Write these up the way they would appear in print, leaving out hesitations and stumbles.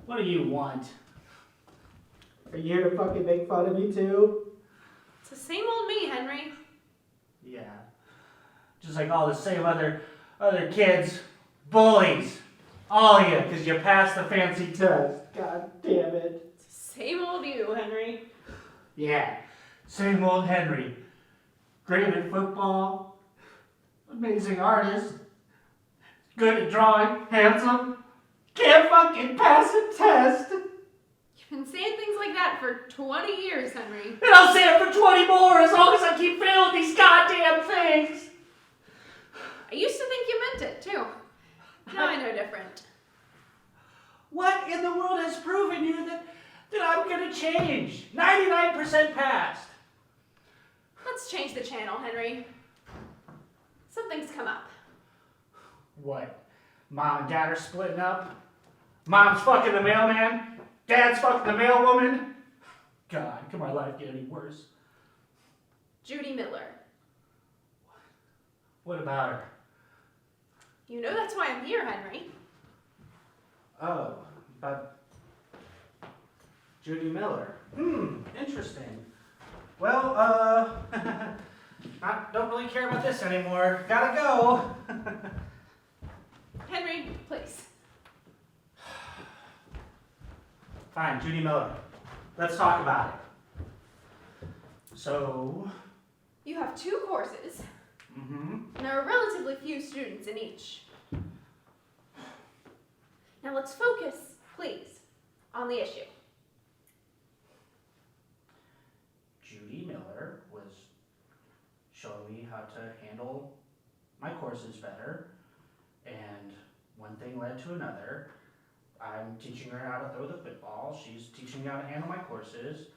What do you want? Are you here to fucking make fun of me too? It's the same old me, Henry. Yeah. Just like all the same other kids. Bullies. All of you, because you passed the fancy test. God damn it. It's the same old you, Henry. Yeah. Same old Henry. Great at football. Amazing artist. Good at drawing. Handsome. Can't fucking pass a test. You've been saying things like that for 20 years, Henry. And I'll say it for 20 more as long as I keep failing these goddamn things. I used to think you meant it, too. Now I know different. What in the world has proven you that I'm gonna change? 99% passed. Let's change the channel, Henry. Something's come up. What? Mom and Dad are splitting up? Mom's fucking the mailman? Dad's fucking the mailwoman? God, can my life get any worse? Judy Miller. What about her? You know that's why I'm here, Henry. Oh, about Judy Miller. Interesting. Well, I don't really care about this anymore. Gotta go. Henry, please. Fine, Judy Miller. Let's talk about it. So, You have 2 courses, and and there are relatively few students in each. Now let's focus, please, on the issue. Judy Miller was showing me how to handle my courses better, and one thing led to another. I'm teaching her how to throw the football. She's teaching me how to handle my courses.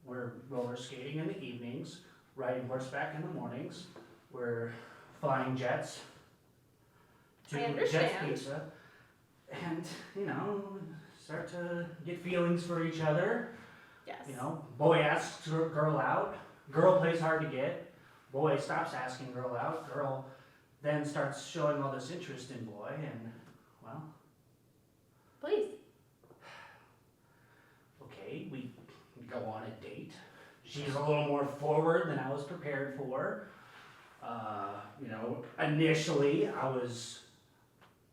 We're roller skating in the evenings, riding horseback in the mornings. We're flying jets I to understand. Jets Pizza. And, start to get feelings for each other. Yes. Boy asks girl out. Girl plays hard to get. Boy stops asking girl out. Girl then starts showing all this interest in boy, and, well, Please. okay, we go on a date. She's a little more forward than I was prepared for. Initially I was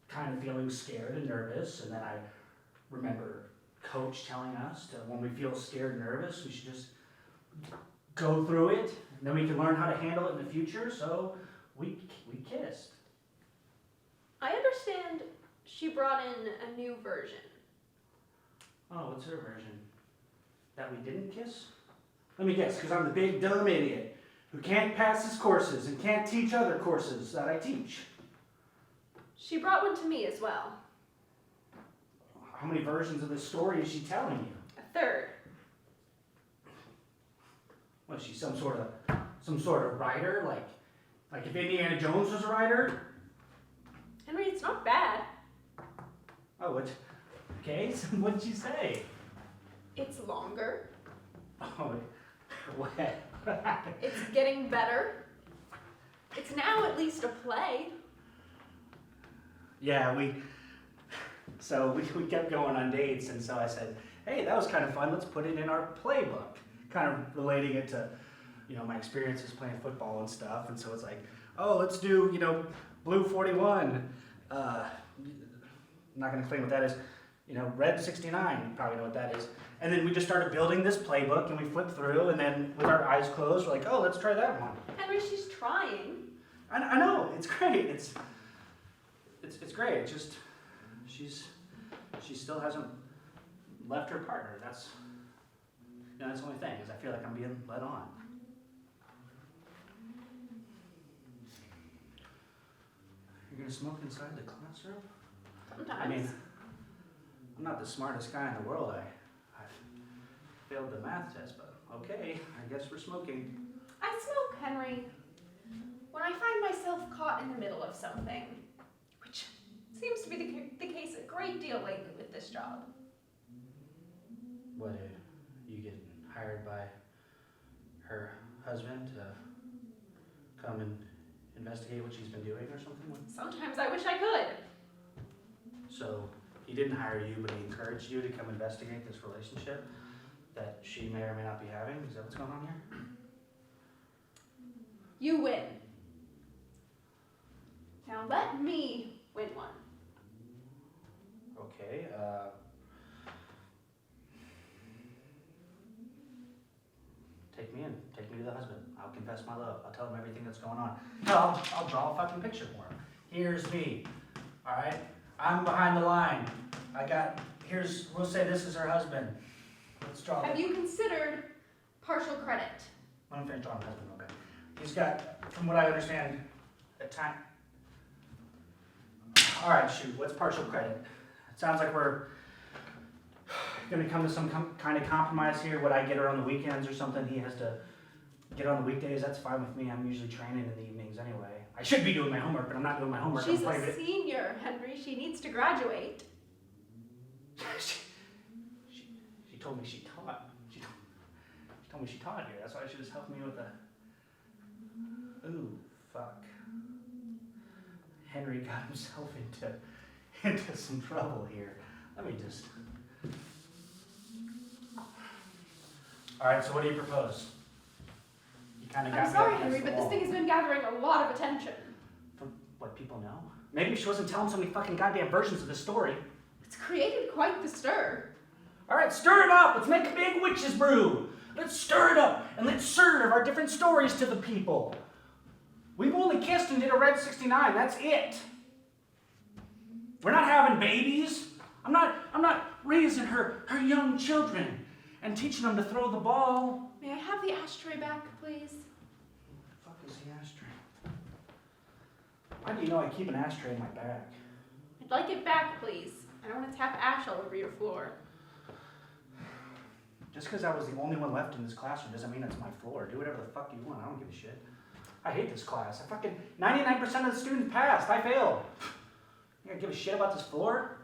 kind of feeling scared and nervous, and then I remember Coach telling us that when we feel scared and nervous, we should just go through it, and then we can learn how to handle it in the future. So we kissed. I understand she brought in a new version. Oh, what's her version? That we didn't kiss? Let me guess, because I'm the big dumb idiot who can't pass his courses and can't teach other courses that I teach. She brought one to me as well. How many versions of this story is she telling you? A 3rd. Was she some sort of writer? Like if Indiana Jones was a writer? Henry, it's not bad. Oh, okay, so what'd she say? It's longer. Oh, what? It's getting better. It's now at least a play. Yeah, we kept going on dates, and so I said, hey, that was kind of fun, let's put it in our playbook. Kind of relating it to, my experiences playing football and stuff, and so it's like, oh, let's do, Blue 41. I'm not gonna explain what that is. Red 69, you probably know what that is. And then we just started building this playbook, and we flipped through, and then with our eyes closed, we're like, oh, let's try that one. Henry, she's trying. I know, it's great. It's great. It's just she still hasn't left her partner. That's the only thing, is I feel like I'm being led on. You're gonna smoke inside the classroom? Sometimes. I mean, I'm not the smartest guy in the world. I failed the math test, but okay, I guess we're smoking. I smoke, Henry, when I find myself caught in the middle of something, which seems to be the case a great deal lately with this job. What, you getting hired by her husband to come and investigate what she's been doing or something? Sometimes I wish I could. So he didn't hire you, but he encouraged you to come investigate this relationship that she may or may not be having. Is that what's going on here? You win. Now let me win one. Okay, take me in. Take me to the husband. I'll confess my love. I'll tell him everything that's going on. Hell, I'll draw a fucking picture for him. Here's me. Alright? I'm behind the line. We'll say this is her husband. Let's draw Have you considered partial credit? Let me finish drawing the husband, okay. He's got, from what I understand, a time. Alright, shoot. What's partial credit? It sounds like we're going to come to some kind of compromise here. Would I get her on the weekends or something? He has to get her on the weekdays. That's fine with me. I'm usually training in the evenings anyway. I should be doing my homework, but I'm not doing my homework. She's a senior, Henry. She needs to graduate. she told me she taught. She told me she taught here. That's why she was helping me with the... Ooh, fuck. Henry got himself into some trouble here. Let me just... Alright, so what do you propose? You kind of got I'm sorry, Henry, but this thing has been gathering a lot of attention. From what people know? Maybe she wasn't telling so many fucking goddamn versions of the story. It's created quite the stir. Alright, stir it up! Let's make a big witch's brew! Let's stir it up, and let's serve our different stories to the people. We've only kissed and did a red 69, that's it. We're not having babies. I'm not raising her young children and teaching them to throw the ball. May I have the ashtray back, please? What the fuck is the ashtray? Why do you know I keep an ashtray in my bag? I'd like it back, please. I don't want to tap ash all over your floor. Just because I was the only one left in this classroom doesn't mean it's my floor. Do whatever the fuck you want. I don't give a shit. I hate this class. 99% of the students passed. I failed. You gonna give a shit about this floor?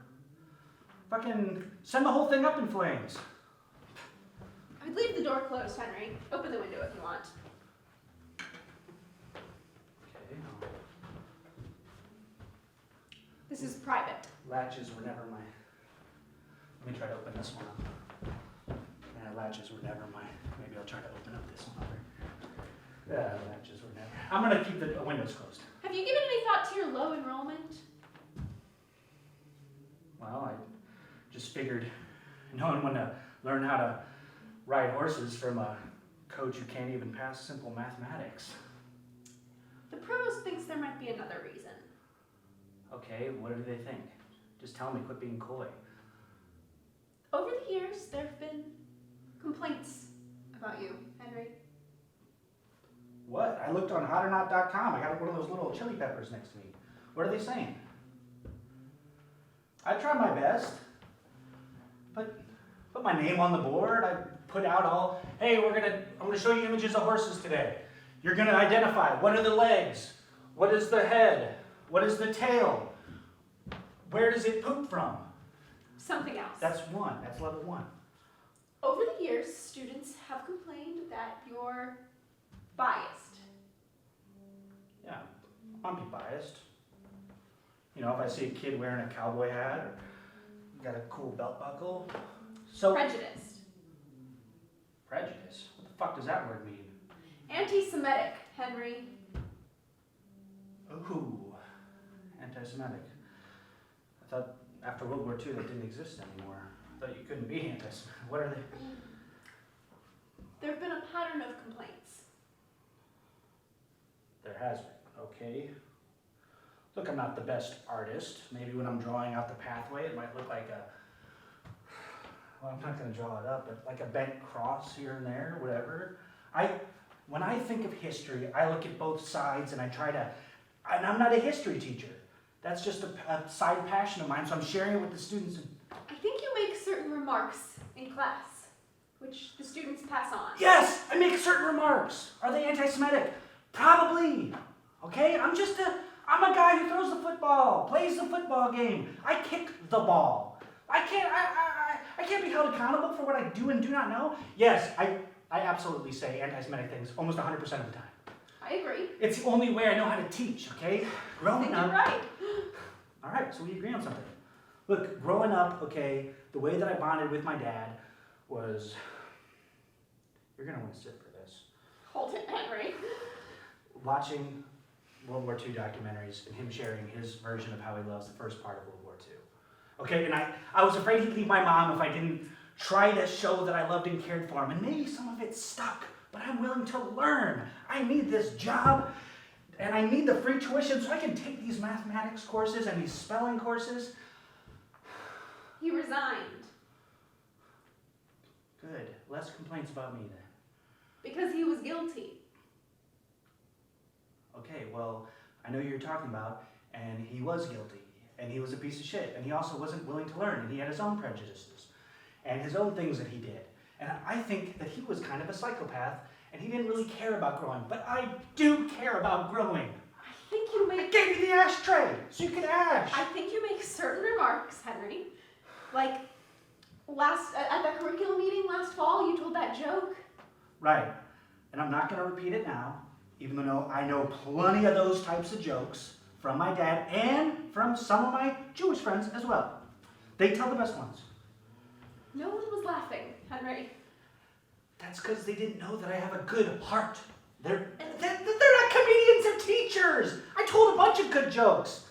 Fucking send the whole thing up in flames. I'd leave the door closed, Henry. Open the window if you want. Okay. This is private. Latches were never my... Let me try to open this one up. Yeah, latches were never my... Maybe I'll try to open up this one over. Yeah, latches were never... I'm gonna keep the windows closed. Have you given any thought to your low enrollment? Well, I just figured no one would learn how to ride horses from a coach who can't even pass simple mathematics. The provost thinks there might be another reason. Okay, what do they think? Just tell me, quit being coy. Over the years, there have been complaints about you, Henry. What? I looked on hotornot.com. I got one of those little chili peppers next to me. What are they saying? I tried my best. Put my name on the board. I put out all, hey, I'm gonna show you images of horses today. You're gonna identify what are the legs, what is the head, what is the tail, where does it poop from? Something else. That's level 1. Over the years, students have complained that you're biased. Yeah, I'm biased. You know, if I see a kid wearing a cowboy hat or got a cool belt buckle. So Prejudiced. Prejudice? What the fuck does that word mean? Anti-Semitic, Henry. Ooh, anti-Semitic. I thought after World War II that didn't exist anymore. I thought you couldn't be anti-Semitic. What are they? There have been a pattern of complaints. There has been, okay. Look, I'm not the best artist. Maybe when I'm drawing out the pathway, it might look like well, I'm not going to draw it up, but like a bent cross here and there, whatever. When I think of history, I look at both sides and and I'm not a history teacher. That's just a side passion of mine, so I'm sharing it with the students. I think you make certain remarks in class, which the students pass on. Yes, I make certain remarks. Are they anti-Semitic? Probably. Okay, I'm a guy who throws the football, plays the football game. I kick the ball. I can't be held accountable for what I do and do not know. Yes, I absolutely say anti-Semitic things almost 100% of the time. I agree. It's the only way I know how to teach, okay? I Growing think up. you're right. All right, so we agree on something. Look, growing up, okay, the way that I bonded with my dad was, you're gonna want to sit for this, Hold it, Henry. watching World War II documentaries and him sharing his version of how he loves the first part of World War II. Okay, and I was afraid he'd leave my mom if I didn't try to show that I loved and cared for him, and maybe some of it stuck, but I'm willing to learn. I need this job, and I need the free tuition so I can take these mathematics courses and these spelling courses. He resigned Good, less complaints about me then. because he was guilty. Okay, well, I know who you're talking about, and he was guilty, and he was a piece of shit, and he also wasn't willing to learn, and he had his own prejudices, and his own things that he did. And I think that he was kind of a psychopath, and he didn't really care about growing, but I do care about growing. I think you I make gave you the ashtray, so you could ash. I think you make certain remarks, Henry. Like at that curriculum meeting last fall, you told that joke. Right, and I'm not gonna repeat it now, even though I know plenty of those types of jokes from my dad and from some of my Jewish friends as well. They tell the best ones. No one was laughing, Henry. That's because they didn't know that I have a good heart. They're not comedians, they're teachers. I told a bunch of good jokes.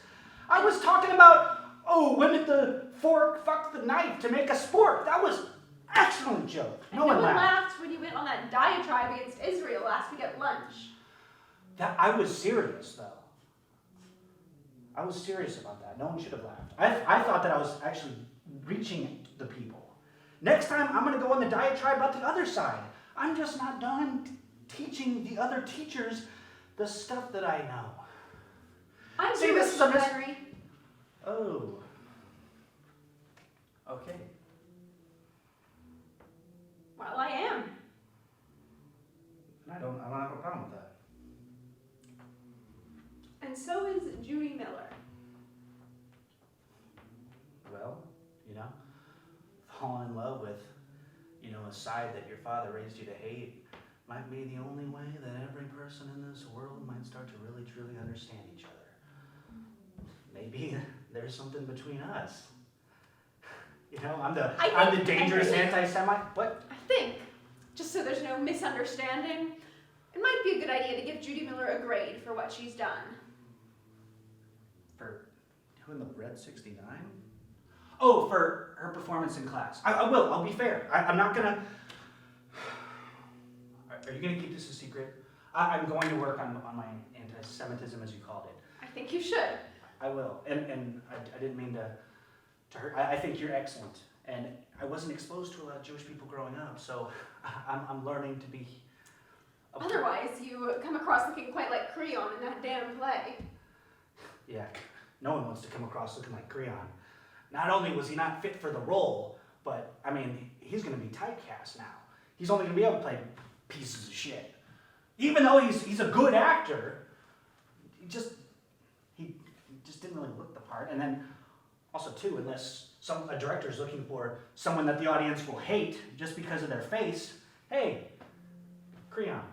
I was talking about, when did the fork fuck the knife to make a sport? That was an excellent joke. No one laughed. When you went on that diatribe against Israel last week at lunch. I was serious, though. I was serious about that. No one should have laughed. I thought that I was actually reaching the people. Next time, I'm going to go on the diatribe about the other side. I'm just not done teaching the other teachers the stuff that I know. I'm See, Jewish, this is a Henry. Oh. Okay. Well, I am. I don't have a problem with that. And so is Judy Miller. Well, falling in love with, a side that your father raised you to hate might be the only way that every person in this world might start to really, truly understand each other. Maybe there's something between us. I'm the dangerous anti-Semite. What? I think, just so there's no misunderstanding, it might be a good idea to give Judy Miller a grade for what she's done. For doing the Red 69? Oh, for her performance in class. I will. I'll be fair. I'm not gonna. Are you gonna keep this a secret? I'm going to work on my anti-Semitism, as you called it. I think you should. I will. And I didn't mean to hurt. I think you're excellent. And I wasn't exposed to a lot of Jewish people growing up, so I'm learning to be. Otherwise, you come across looking quite like Creon in that damn play. Yeah, no one wants to come across looking like Creon. Not only was he not fit for the role, but, he's going to be typecast now. He's only going to be able to play pieces of shit. Even though he's a good actor, he just didn't really look the part. And then, also too, unless a director's looking for someone that the audience will hate just because of their face, hey, Creon.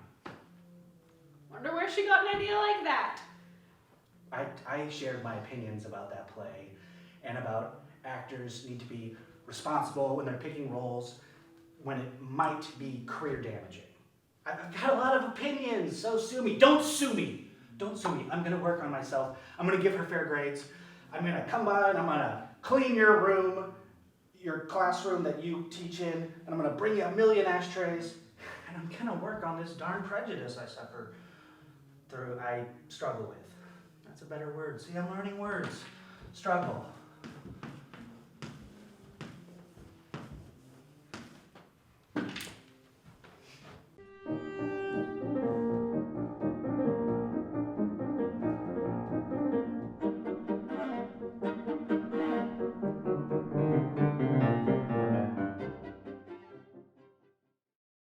Wonder where she got an idea like that. I shared my opinions about that play and about actors need to be responsible when they're picking roles when it might be career damaging. I've got a lot of opinions, so sue me. Don't sue me. Don't sue me. I'm going to work on myself. I'm going to give her fair grades. I'm going to come by and I'm going to clean your room, your classroom that you teach in, and I'm going to bring you 1,000,000 ashtrays, and I'm going to work on this darn prejudice I struggle with. That's a better word. See, I'm learning words. Struggle.